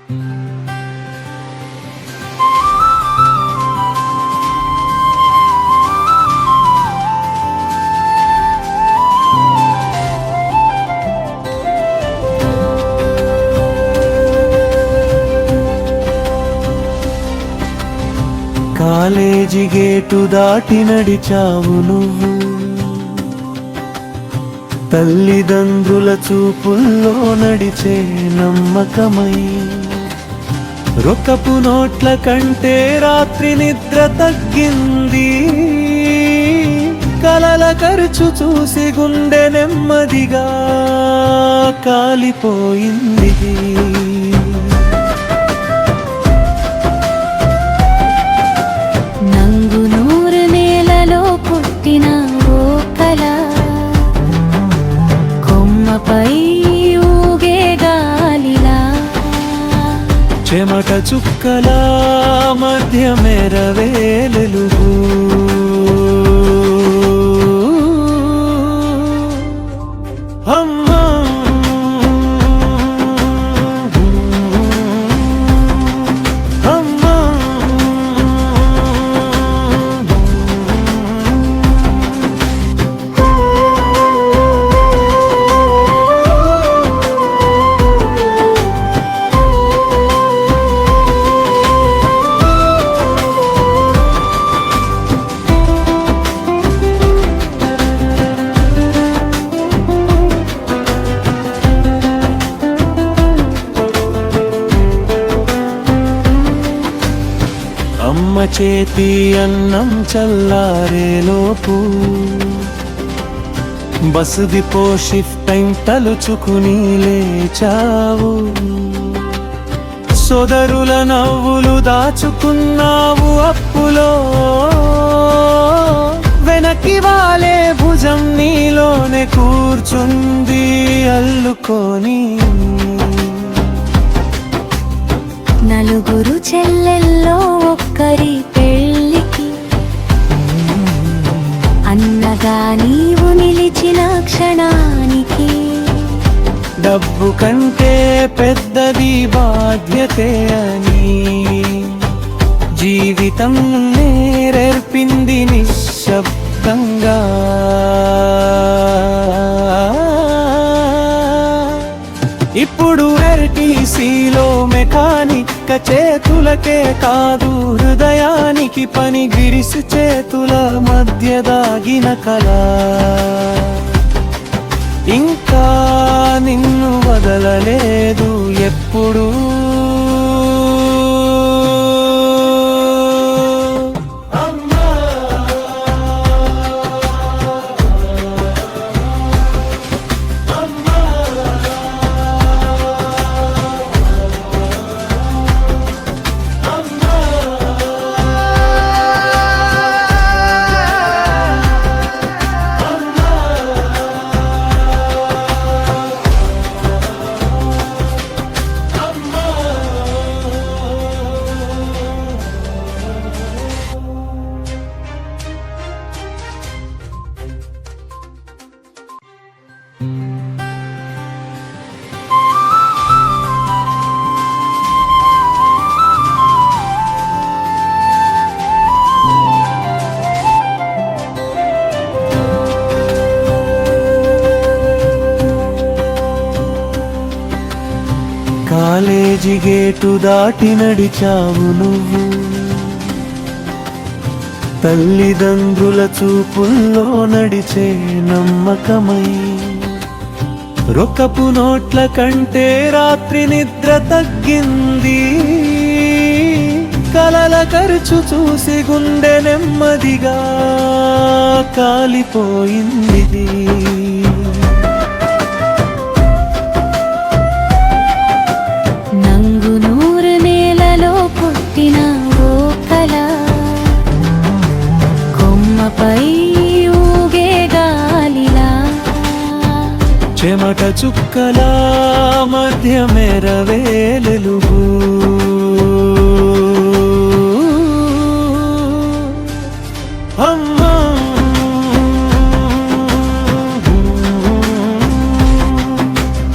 College gate దాటి నడిచావు నువ్వు, తల్లిదండ్రుల చూపుల్లో నడిచే నమ్మకమై. రొక్కపు నోట్ల కంటే రాత్రి నిద్ర తగ్గింది, కలల ఖర్చు చూసి గుండె నెమ్మదిగా కాలిపోయింది. చెమట చుక్కల మధ్య మెరవేలెలుగు, అమ్మా అమ్మా అమ్మ చేతి అన్నం చల్లారేలోపు బస్ డిపో షిఫ్ట్ టైం తలుచుకుని లేచావు. సోదరుల నవ్వులు దాచుకున్నావు అప్పులో, వెనక్కి వాలే భుజం నీలోనే కూర్చుంది అల్లుకొని. నలుగురు చెల్లెల్లో ఒక్కరి పెళ్ళికి అన్నగా నీవు నిలిచిన క్షణానికి, డబ్బు కంటే పెద్దది బాధ్యతే అని జీవితం నేర్పింది నిశ్శబ్దంగా. ఇప్పుడు ఆర్టీసీలో మెకానిక్ చేతులకే కాదు, హృదయానికి పని గిరిసి చేతుల మధ్య దాగిన కళ ఇంకా నిన్ను వదలలేదు ఎప్పుడు. కాలేజీ గేటు దాటి నడిచావు నువ్వు, తల్లిదండ్రుల చూపుల్లో నడిచే నమ్మకమై. రొక్కపు నోట్ల కంటే రాత్రి నిద్ర తగ్గింది, కలల ఖర్చు చూసి గుండె నెమ్మదిగా కాలిపోయింది. చెమట చుక్కల మధ్య మెరవేలెలుగు, అమ్మా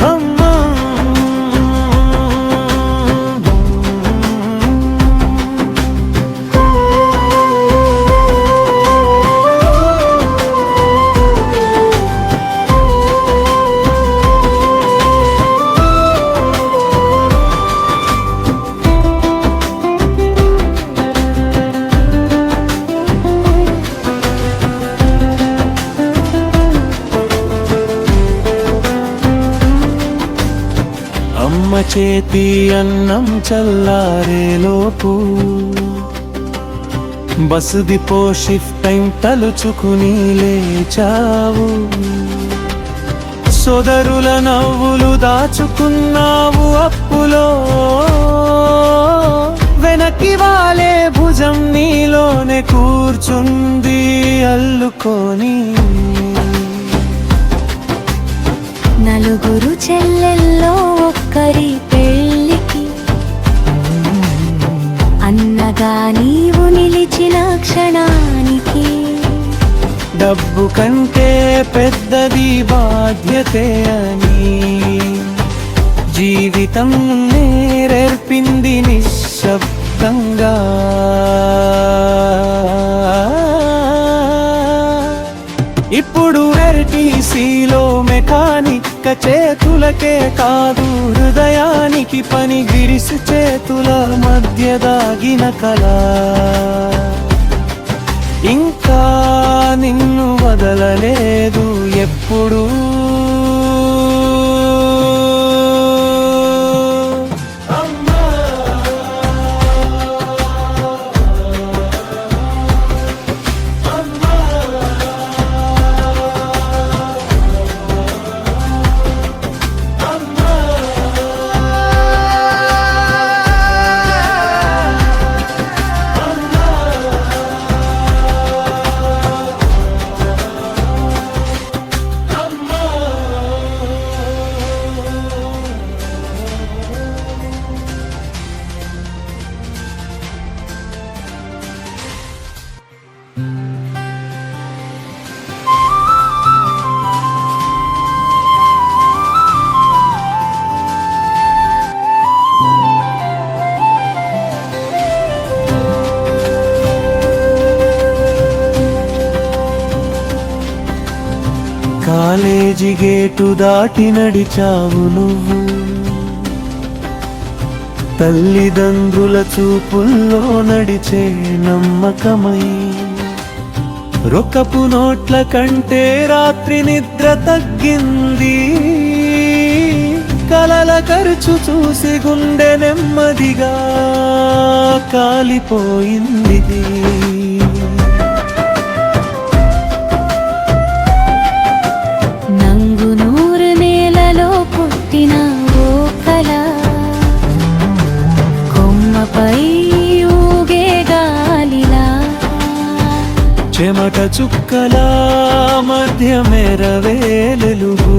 అమ్మా చేతి అన్నం చల్లారేలోపు బస్ డిపో షిఫ్ట్ టైం తలుచుకుని లేచావు. సోదరుల నవ్వులు దాచుకున్నావు అప్పులో, వెనక్కి వాలే భుజం నీలోనే కూర్చుంది అల్లుకొని. నలుగురు చెల్లెల్లో ఒక్కరి పెళ్ళికి అన్నగా నీవు నిలిచిన క్షణానికి డబ్బు కంటే పెద్దది బాధ్యతే అని జీవితం నేర్పింది నిశ్శబ్దంగా. ఇప్పుడు ఆర్టీసీలో మెకానిక్ చేతులకే కాదు హృదయానికి పని గిరిసి చేతుల మధ్య దాగిన కళ ఇంకా నిన్ను వదలలేదు ఎప్పుడు. కాలేజీ గేటు దాటి నడిచావు నువ్వు, తల్లిదండ్రుల చూపుల్లో నడిచే నమ్మకమై. రొక్కపు నోట్ల కంటే రాత్రి నిద్ర తగ్గింది, కలల ఖర్చు చూసి గుండె నెమ్మదిగా కాలిపోయింది. చెమట చుక్కల మధ్య మెరవేలుగు